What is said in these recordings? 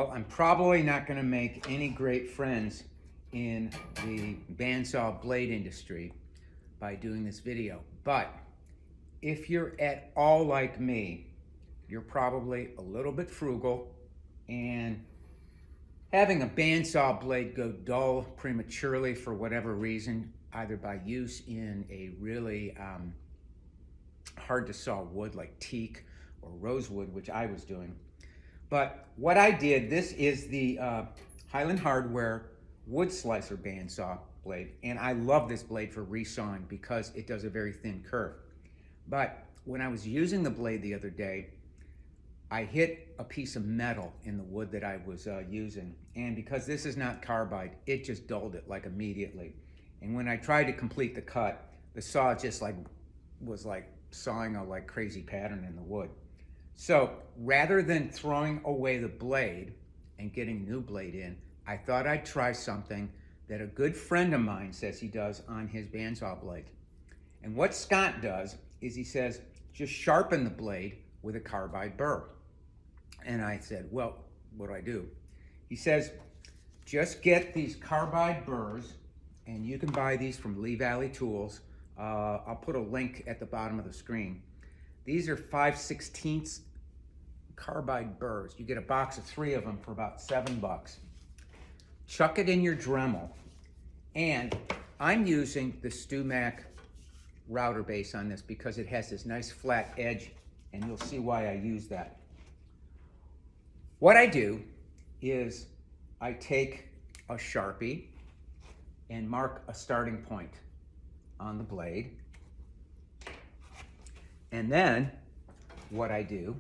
Well, I'm probably not going to make any great friends in the bandsaw blade industry by doing this video, but if you're at all like me, you're probably a little bit frugal, and having a bandsaw blade go dull prematurely for whatever reason, either by use in a really hard to saw wood like teak or rosewood, which I was doing. But what I did, this is the Highland Hardware wood slicer bandsaw blade, and I love this blade for resawing because it does a very thin curve. But when I was using the blade the other day, I hit a piece of metal in the wood that I was using, and because this is not carbide, it just dulled it like immediately. And when I tried to complete the cut, the saw just was like sawing a like crazy pattern in the wood. So rather than throwing away the blade and getting a new blade in, I thought I'd try something that a good friend of mine says he does on his bandsaw blade. And what Scott does is he says, just sharpen the blade with a carbide burr. And I said, well, what do I do? He says, just get these carbide burrs, and you can buy these from Lee Valley Tools. I'll put a link at the bottom of the screen. These are 5/16 carbide burrs. You get a box of 3 of them for about $7. Chuck it in your Dremel. And I'm using the StewMac router base on this because it has this nice flat edge, and you'll see why I use that. What I do is I take a Sharpie and mark a starting point on the blade. And then what I do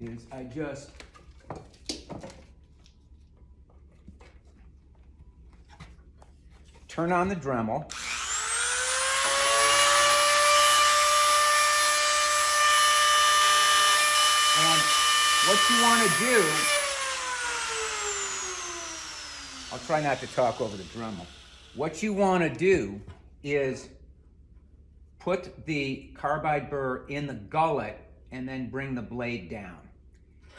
is I just turn on the Dremel. And what you want to do, I'll try not to talk over the Dremel. What you want to do is put the carbide burr in the gullet and then bring the blade down.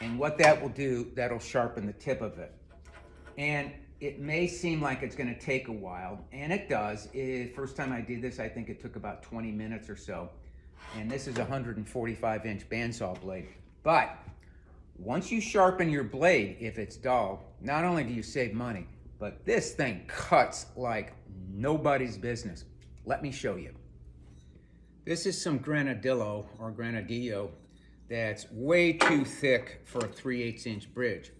And what that will do, that'll sharpen the tip of it. And it may seem like it's going to take a while, and it does. First time I did this, I think it took about 20 minutes or so. And this is a 145-inch bandsaw blade. But once you sharpen your blade, if it's dull, not only do you save money, but this thing cuts like nobody's business. Let me show you. This is some granadillo or granadillo that's way too thick for a 3/8 inch bridge.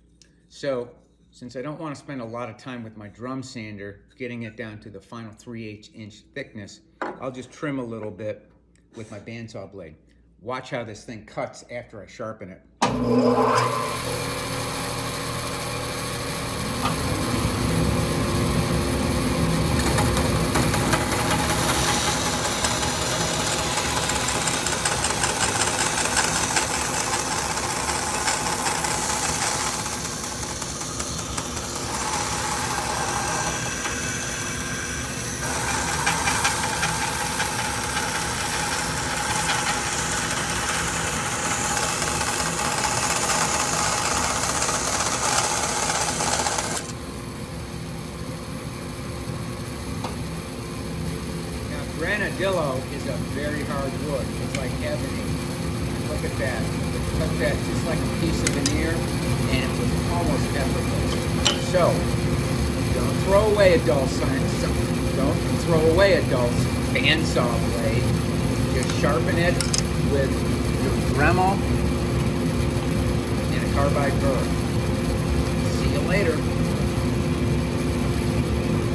So since I don't want to spend a lot of time with my drum sander getting it down to the final 3/8 inch thickness, I'll just trim a little bit with my bandsaw blade. Watch how this thing cuts after I sharpen it. Granadillo is a very hard wood. It's like ebony. Look at that. It cut that just like a piece of veneer, and it was almost effortless. So, don't throw away a dull science. Don't throw away a dull bandsaw blade. Just sharpen it with your Dremel and a carbide burr. See you later.